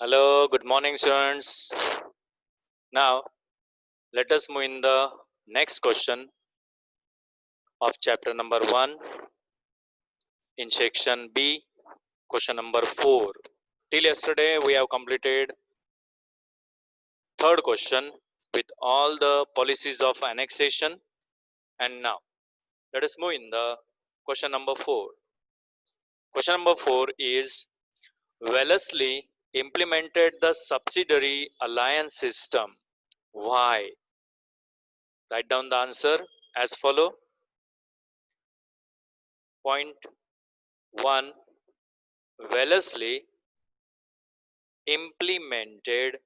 Hello, good morning, students. Now, let us move in the next question of chapter number 1 in section B, question number 4. Till yesterday, we have completed third question with all the policies of annexation, and now let us move in the question number 4. Question number 4 is Wellesley implemented the subsidiary alliance system. Why? Write down the answer as follow. Point 1. Wellesley implemented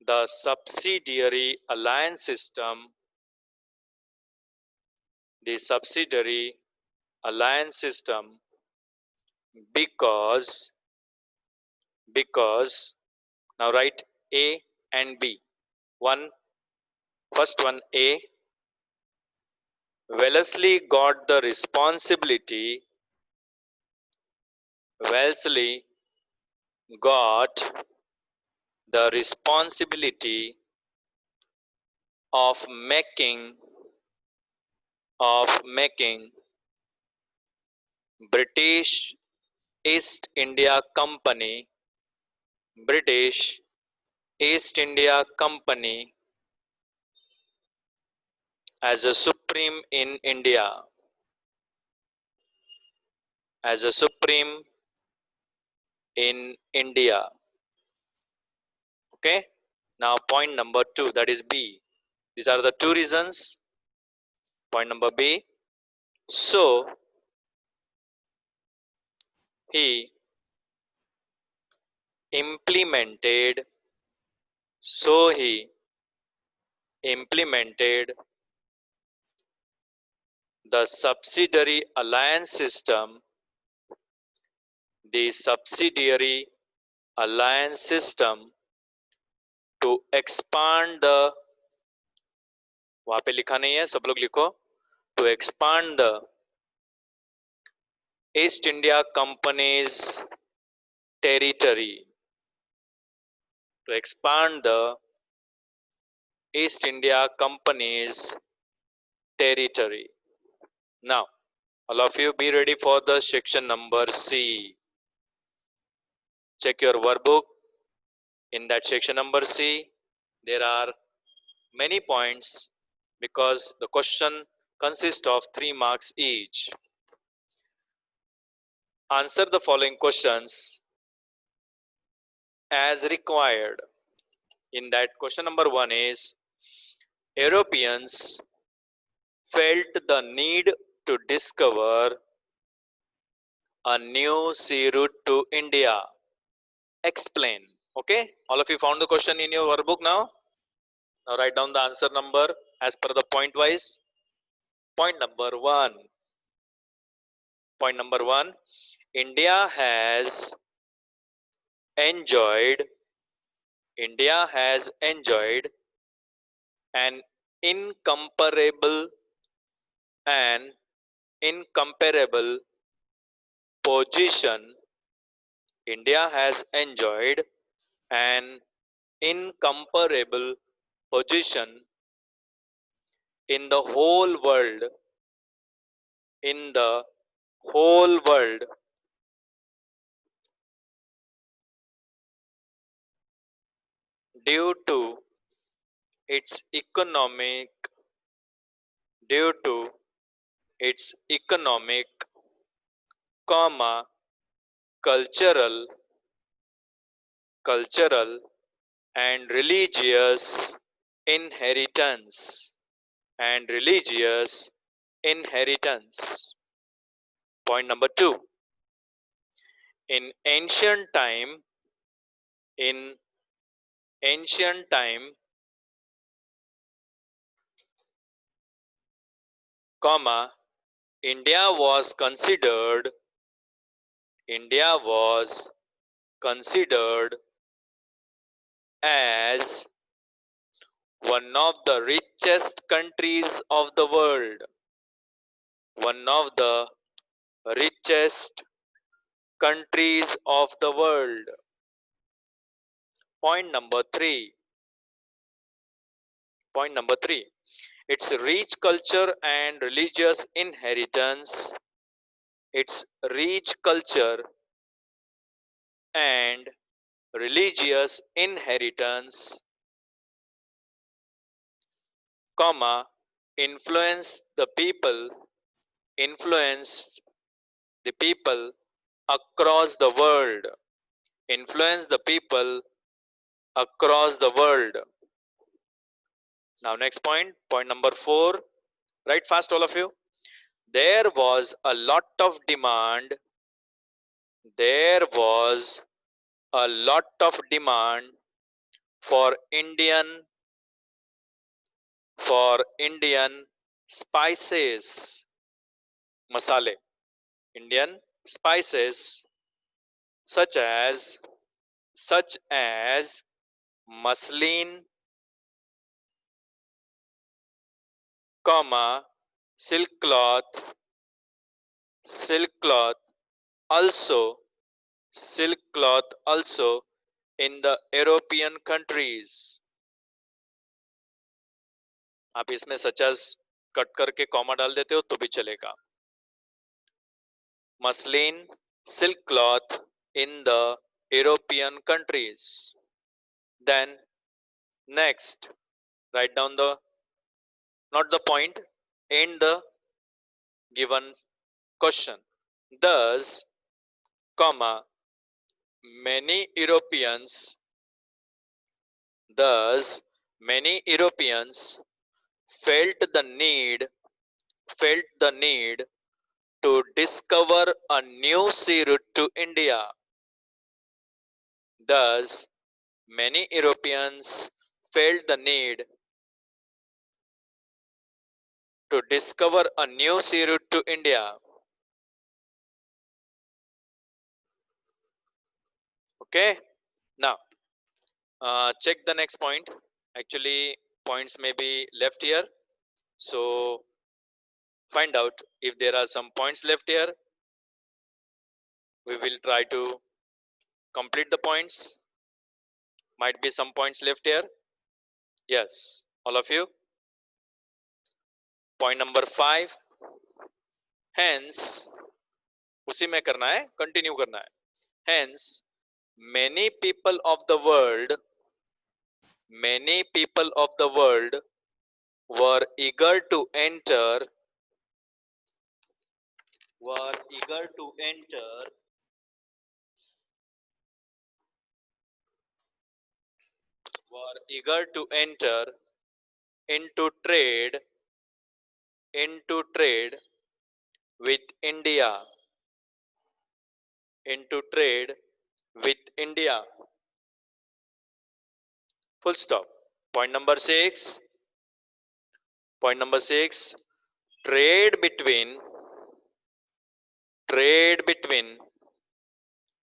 the subsidiary alliance system because now write A and B. First one, A. Wellesley got the responsibility of making British East India Company as a supreme in India. Okay. Now point number 2, that is B. These are the two reasons. Point number B. So he implemented the subsidiary alliance system to expand the, वहां पे लिखा नहीं है, सब लोग लिखो, to expand the East India Company's territory. Now, all of you be ready for the section number C. Check your workbook. In that section number C, there are many points because the question consists of 3 marks each. Answer the following questions as required. In that, question number 1 is Europeans felt the need to discover a new sea route to India. Explain. Okay, all of you found the question in your workbook now? Now write down the answer number as per the point wise. Point number 1. India has enjoyed an incomparable position. India has enjoyed an incomparable position in the whole world due to its economic, cultural and religious inheritance. Point number 2. In ancient time, India was considered as one of the richest countries of the world. one of the richest countries of the world. Point number three. Point number three. Its rich culture and religious inheritance. Its rich culture and religious inheritance, comma, influence the people, influenced the people across the world, influence the people across the world. Now, next point, point number four. Write fast, all of you. There was a lot of demand. There was a lot of demand for Indian spices, masale, Indian spices such as such as muslin, comma, silk cloth, silk cloth also, silk cloth also in the European countries. आप इसमें such as cut करके comma डाल देते हो तो भी चलेगा. Muslin, silk cloth in the European countries. Then next, write down the, not the point, end the given question. Thus, comma, many Europeans, thus many Europeans felt the need, felt the need to discover a new sea route to India. Thus, many Europeans felt the need to discover a new sea route to India. Okay, now check the next point. Actually, points may be left here, so find out if there are some points left here. We will try to complete the points. Might be some points left here. Yes, all of you. Point number 5. Hence, उसी में करना है, continue करना है. Hence, many people of the world were eager to enter were eager to enter were eager to enter into trade with India into trade with India. Full stop. Point number 6. Point number 6. Trade between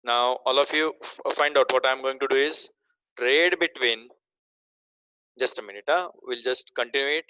now all of you find out what I'm going to do is trade between, just a minute, we'll just continue it.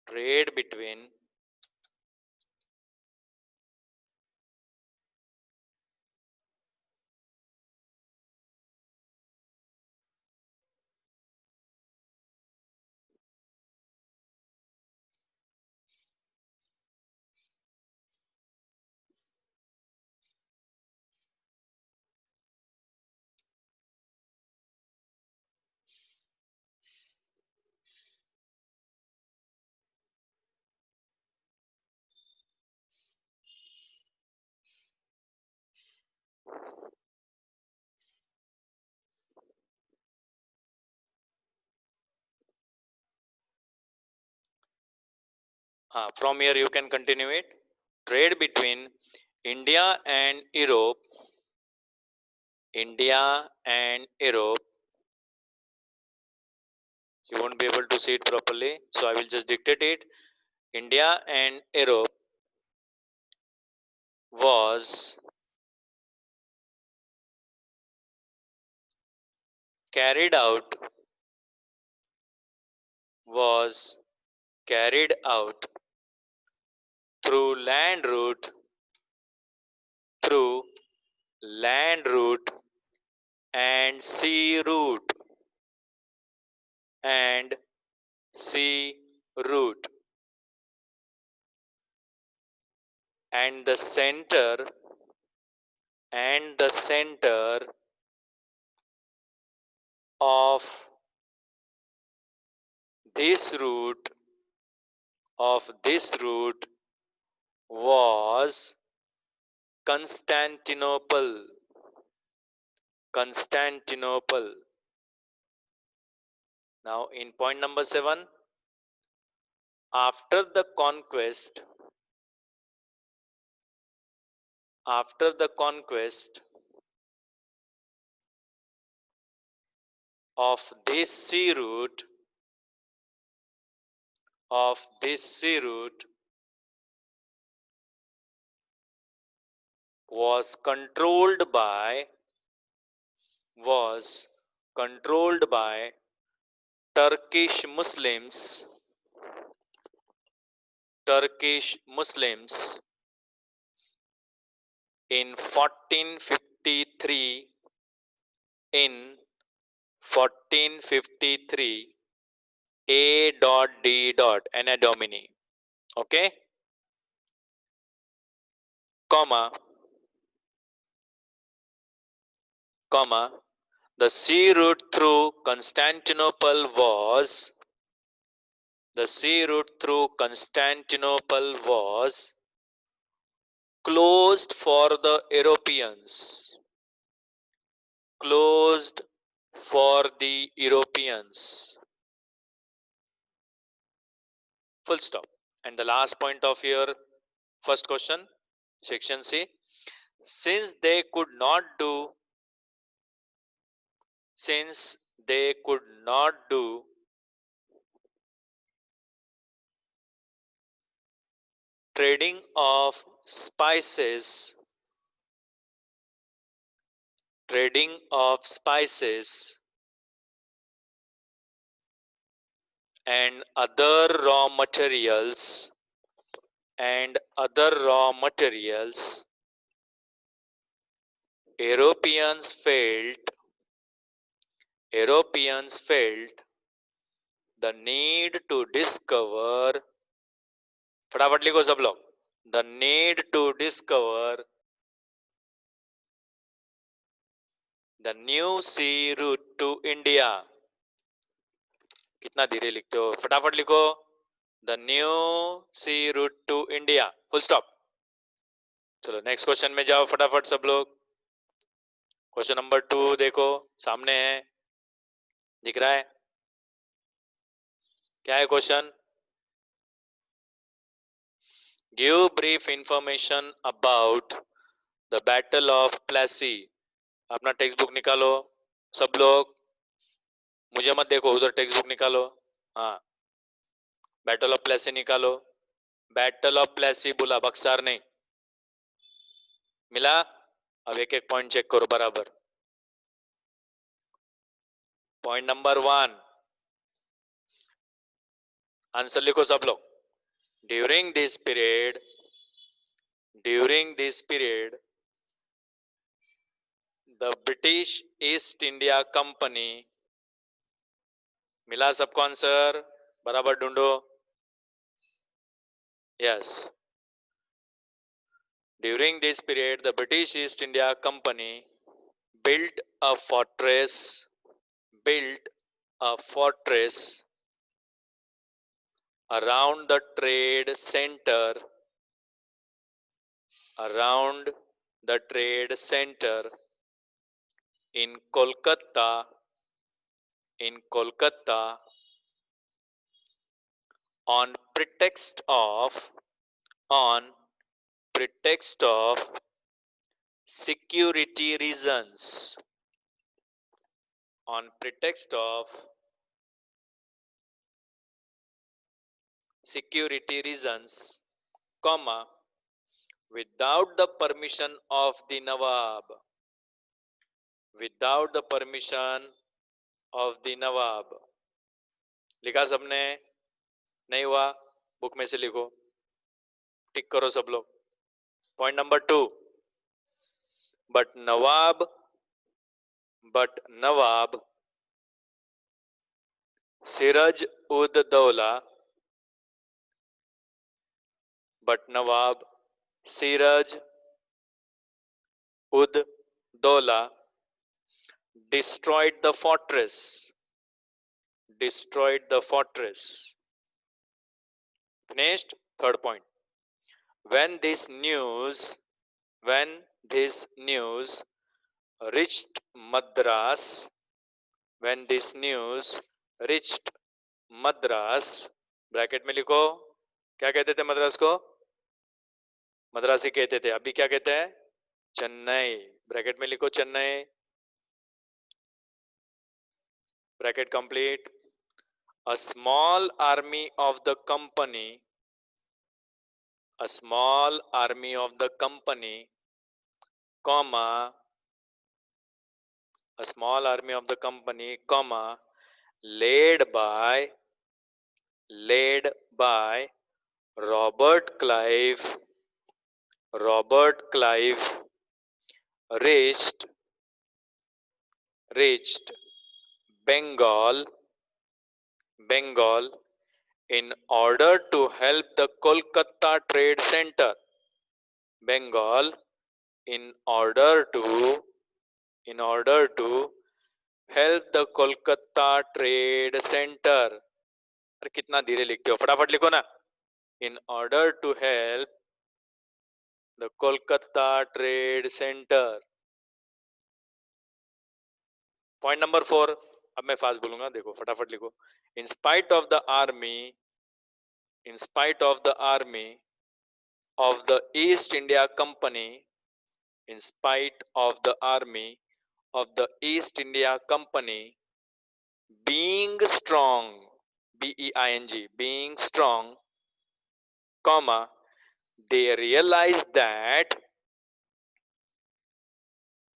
Trade between From here you can continue it. Trade between India and Europe. India and Europe. You won't be able to see it properly, so I will just dictate it. India and Europe was carried out was carried out through land route through land route and sea route and sea route, and the center of this route was Constantinople. Constantinople. Now in point number 7, after the conquest after the conquest of this sea route was controlled by Turkish Muslims in 1453 in 1453 A. D. Anna Domini. Okay, comma the sea route through Constantinople was closed for the Europeans. Closed for the Europeans. Full stop. And the last point of your first question, section C. Since they could not do trading of spices and other raw materials Europeans felt the need to discover, फटाफट लिखो सब लोग, the need to discover the new sea route to India. कितना धीरे लिखते हो, फटाफट लिखो, the new sea route to India. Full stop. चलो नेक्स्ट क्वेश्चन में जाओ फटाफट सब लोग. क्वेश्चन नंबर 2 देखो, सामने है, दिख रहा है, क्या है question? Give brief information about the battle of Plassey. अपना टेक्स्ट बुक निकालो सब लोग, मुझे मत देखो, उधर टेक्स्ट बुक निकालो. हाँ, बैटल ऑफ प्लेसी निकालो. बैटल ऑफ प्लेसी बोला, बक्सार नहीं. मिला? अब एक एक पॉइंट चेक करो बराबर. पॉइंट नंबर 1, आंसर लिखो सब लोग. During this period the British east India company. मिला सबको आंसर? बराबर ढूंढो. Yes, during this period the British east India company built a fortress around the trade center in Kolkata on pretext of security reasons, on pretext of security reasons, comma, without the permission of the Nawab, without the permission of the Nawab. लिखा सबने? नहीं हुआ? Book में से लिखो, टिक करो सब लोग. Point number 2, but Nawab Siraj ud Dawla, but Nawab Siraj ud Dawla destroyed the fortress. Finished? Third point. When this news reached Madras, bracket में लिखो, क्या कहते थे मद्रास को? मद्रासी कहते थे. अभी क्या कहते हैं? चेन्नई. ब्रैकेट में लिखो Chennai. Bracket complete. A small army of the company, comma, led by Robert Clive reached Bengal in order to help the Kolkata Trade Center. Bengal in order to help the Kolkata Trade Center. अरे कितना धीरे लिखते हो, फटाफट लिखो ना. In order to help the Kolkata Trade Center. Point number 4. अब मैं फास्ट बोलूंगा, देखो फटाफट लिखो. In spite of the army of the East India Company, in spite of the army of the East India Company being strong, B-E-I-N-G, being strong, comma, they realized that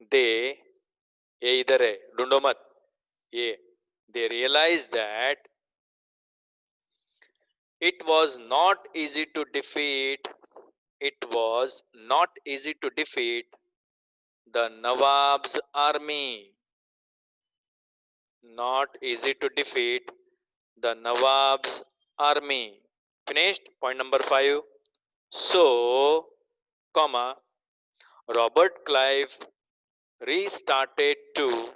they, ये इधर है, ढूंढो मत, ये, they realized that it was not easy to defeat the Nawab's army. Not easy to defeat the Nawab's army. Finished? Point number 5. So, comma, Robert Clive restarted to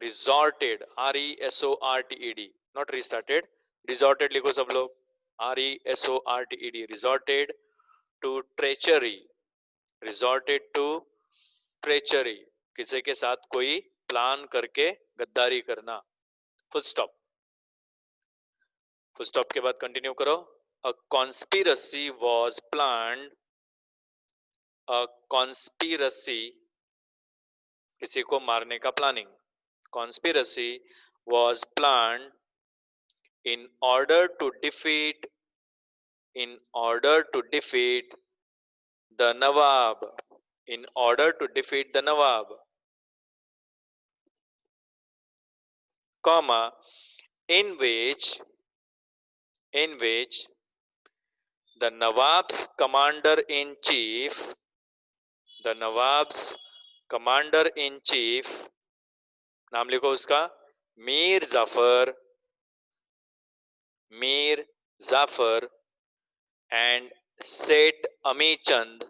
resorted, R-E-S-O-R-T-E-D, not restarted, resorted लिखो सब लोग, R-E-S-O-R-T-E-D, resorted to treachery, किसी के साथ कोई plan करके गद्दारी करना. फुल स्टॉप के बाद कंटिन्यू करो. A conspiracy was planned, किसी को मारने का planning. Conspiracy was planned in order to defeat the Nawab. Comma, in which the Nawab's commander-in-chief, नाम लिखो उसका, Mir Jafar and Seth Amichand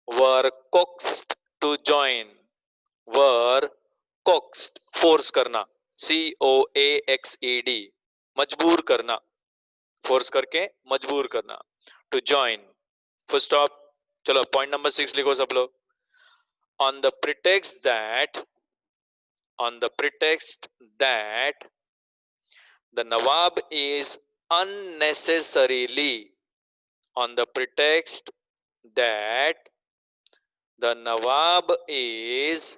were coaxed to join. Force करना, COAXED, मजबूर करना. फोर्स करके मजबूर करना, टू ज्वाइन, फुल स्टॉप। चलो पॉइंट नंबर 6 लिखो सब लोग। on the pretext that on the pretext that the Nawab is unnecessarily on the pretext that the Nawab is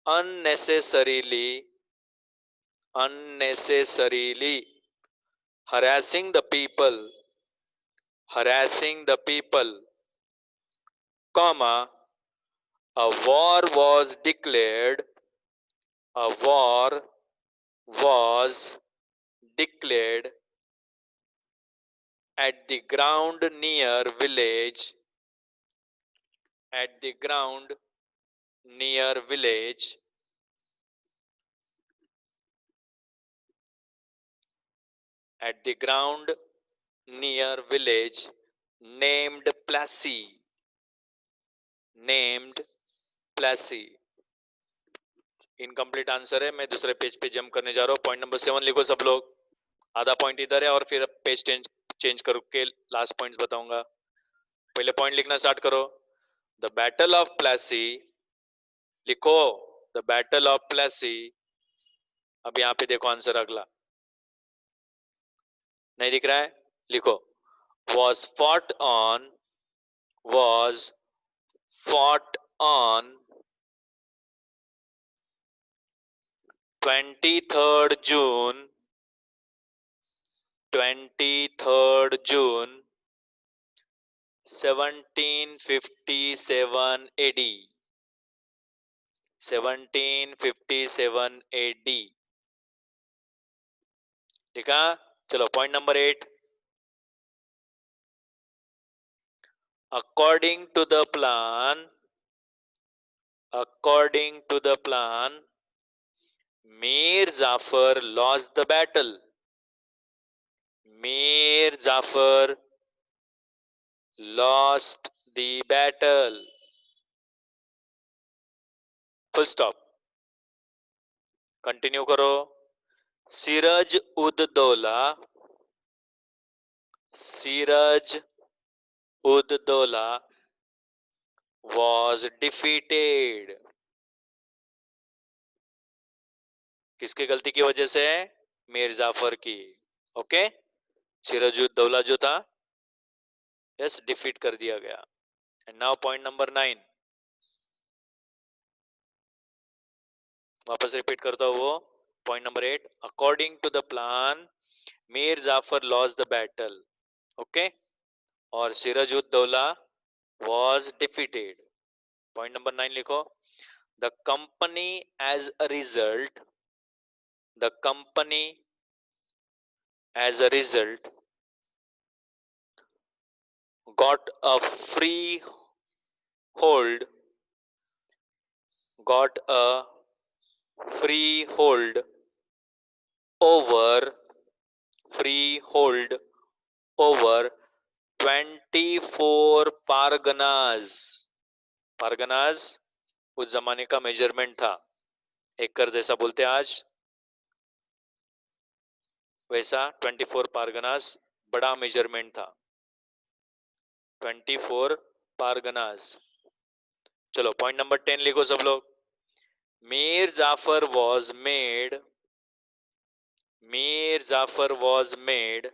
unnecessarily harassing the people, comma, a war was declared, a war was declared at the ground near village, at the ground near village, at the ground near village named Plassey, named Plassey. Incomplete answer है, मैं दूसरे page पे jump करने जा रहा हूँ। Point number 7 लिखो सब लोग। आधा पॉइंट इधर है और फिर पेज चेंज करके लास्ट पॉइंट्स बताऊंगा। पहले पॉइंट लिखना स्टार्ट करो। द बैटल ऑफ प्लेसी, लिखो द बैटल ऑफ प्लेसी। अब यहाँ पे देखो आंसर अगला, नहीं दिख रहा है, लिखो was fought on, was fought on 23rd June, 23rd June 1757 AD, 1757 AD। ठीक है, चलो point number 8। According to the plan, according to the plan, Mir Jafar lost the battle. Mir Jafar lost the battle. Full stop. Continue करो। Siraj ud Dola, Siraj ud Dola was defeated. किसकी गलती की वजह से? मीर जाफर की। Okay, Siraj ud Daula जो था, yes, defeat कर दिया गया। एंड नाउ पॉइंट नंबर 9, वापस रिपीट करता हूं वो। Point number 8, according to the plan Mir Jafar lost the battle, okay, और Siraj ud Daula was defeated. Point number 9 लिखो। The company as a result, the company as a result got a free hold, got a free hold over, free hold over 24 parganas. parganas उस जमाने का measurement था, एकड़ जैसा बोलते हैं आज, वैसा 24 पारगनास बड़ा मेजरमेंट था। 24 पारगनास। चलो पॉइंट नंबर 10 लिखो सब लोग। Mir Jafar was made, Mir Jafar was made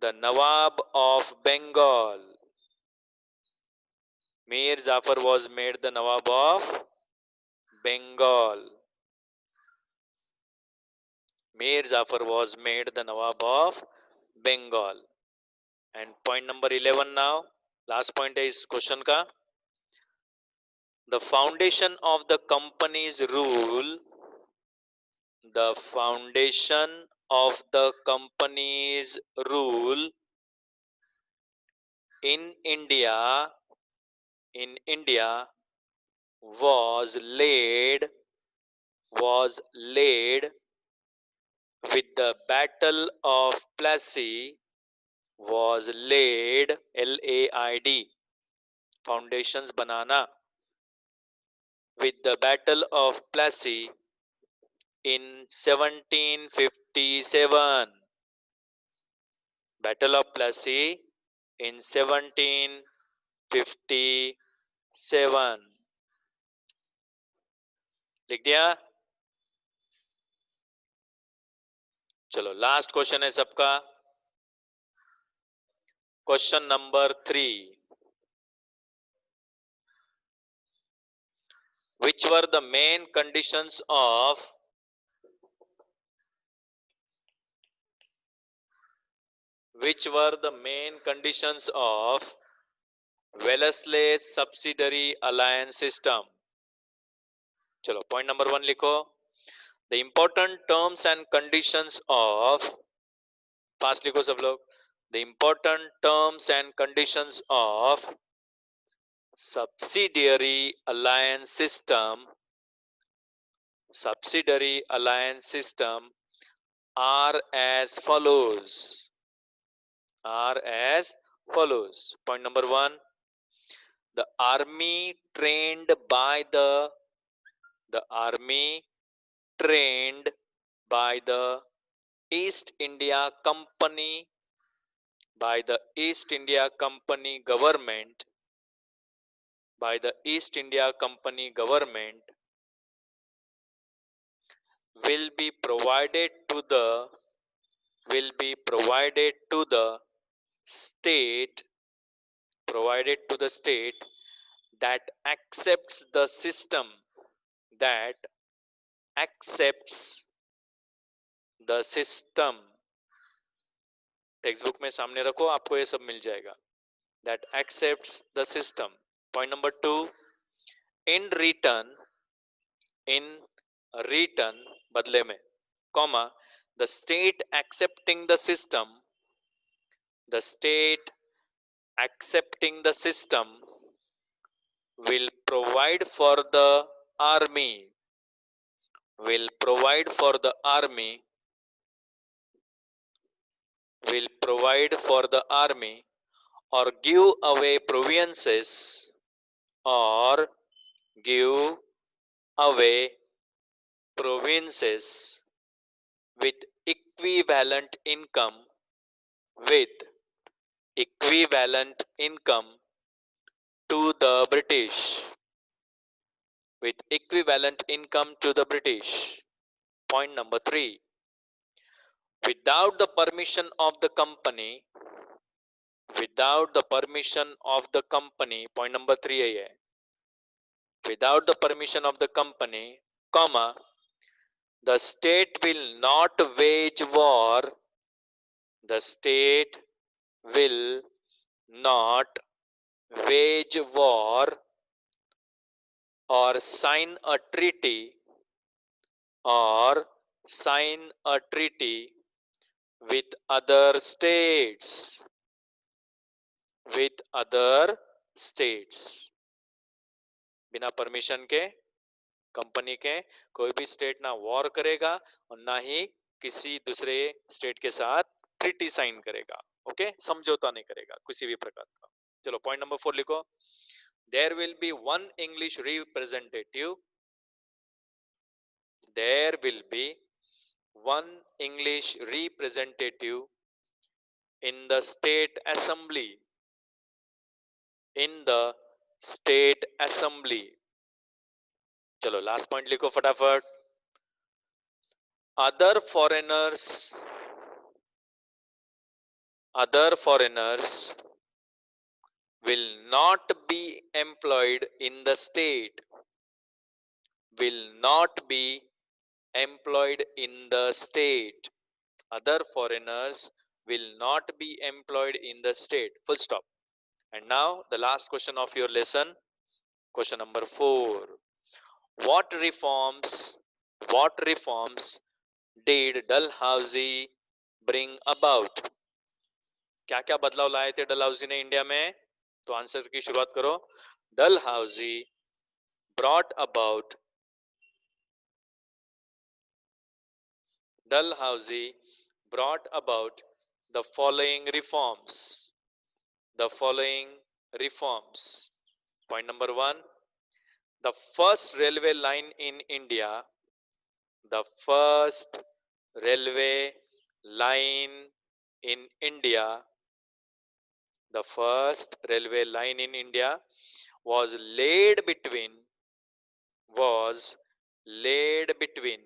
the Nawab of Bengal, Mir Jafar was made the Nawab of Bengal, Mir Jafar was made the Nawab of Bengal. And point number 11 now, last point है इस क्वेश्चन का। The foundation of the company's rule, the foundation of the company's rule in India, in India was laid, was laid with the battle of Plassey, was laid, L-A-I-D, foundations banana, with the battle of Plassey in 1757, battle of Plassey in 1757. लिख दिया? चलो last question है सबका, question number 3. Which were the main conditions of Wellesley's subsidiary alliance system? चलो point number 1 लिखो. The important terms and conditions of, fast लिखो सब लोग. The important terms and conditions of subsidiary alliance system are as follows. Point number 1, the army trained by the East India Company government will be provided to the state that accepts the system text book में सामने रखो, आपको ये सब मिल जाएगा. that accepts the system. Point number 2, in return बदले में, comma, the state accepting the system will provide for the army or give away provinces with equivalent income to the British. Point number 3, without the permission of the company, point number 3 है ये, without the permission of the company, comma, the state will not wage war or sign a treaty with other states. बिना permission के, company के, कोई भी state ना war करेगा और ना ही किसी दूसरे स्टेट के साथ ट्रीटी साइन करेगा. ओके, समझौता नहीं करेगा किसी भी प्रकार का. चलो पॉइंट नंबर 4 लिखो. There will be one English representative in the state assembly. चलो लास्ट पॉइंट लिखो फटाफट. other foreigners will not be employed in the state. Other foreigners will not be employed in the state. Full stop. And now the last question of your lesson, question number 4. What reforms did Dalhousie bring about? क्या क्या बदलाव लाए थे डलहौजी ने India में? तो answer की शुरुआत करो. Dalhousie brought about the following reforms. Point number 1, the first railway line in India in India, the first railway line in India was laid between was laid between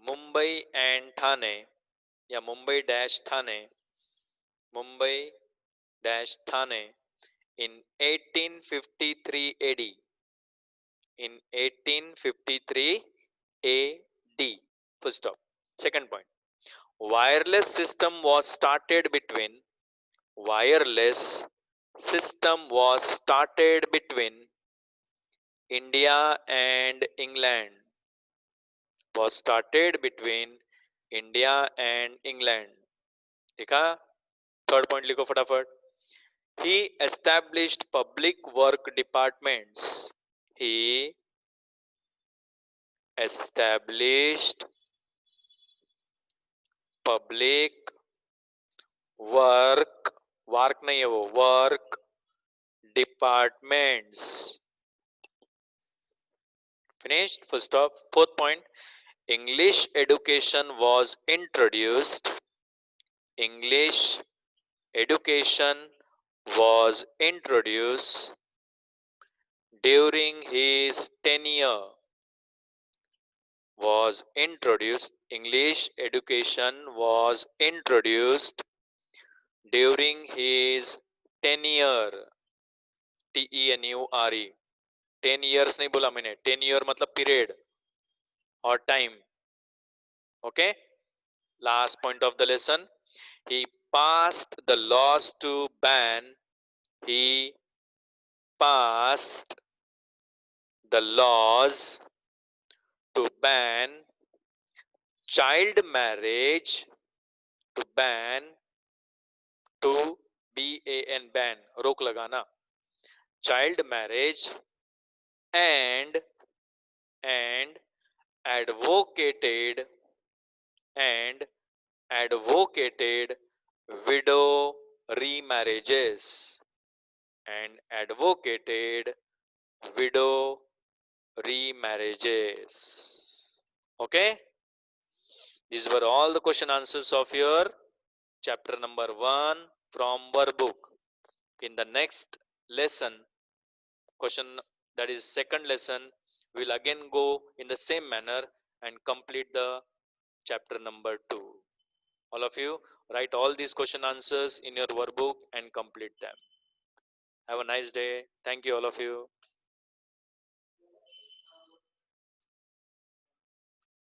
Mumbai and Thane, या Mumbai dash Thane, Mumbai dash Thane in 1853 AD. In 1853 AD. Full stop. Second point. Wireless system was started between wireless system was started between India and England. Was started between India and England. देखा? Third point लिखो फटाफट. He established public work departments. He established public work नहीं है वो, work departments. Finished? Full stop. Fourth point. English education was introduced. English education was introduced during his tenure. Was introduced. English education was introduced during his tenure. TENURE. 10 years नहीं बोला मैंने. tenure मतलब period or time. Okay. Last point of the lesson. He passed the laws to ban. He passed the laws to ban child marriage. To ban. To ban. Ban. रोक लगाना. Child marriage and advocated and advocated widow remarriages and advocated widow remarriages. Okay, these were all the question answers of your chapter number 1 from workbook. In the next lesson, question, that is second lesson, we'll again go in the same manner and complete the chapter number 2. All of you write all these question answers in your workbook and complete them. Have a nice day. Thank you, all of you.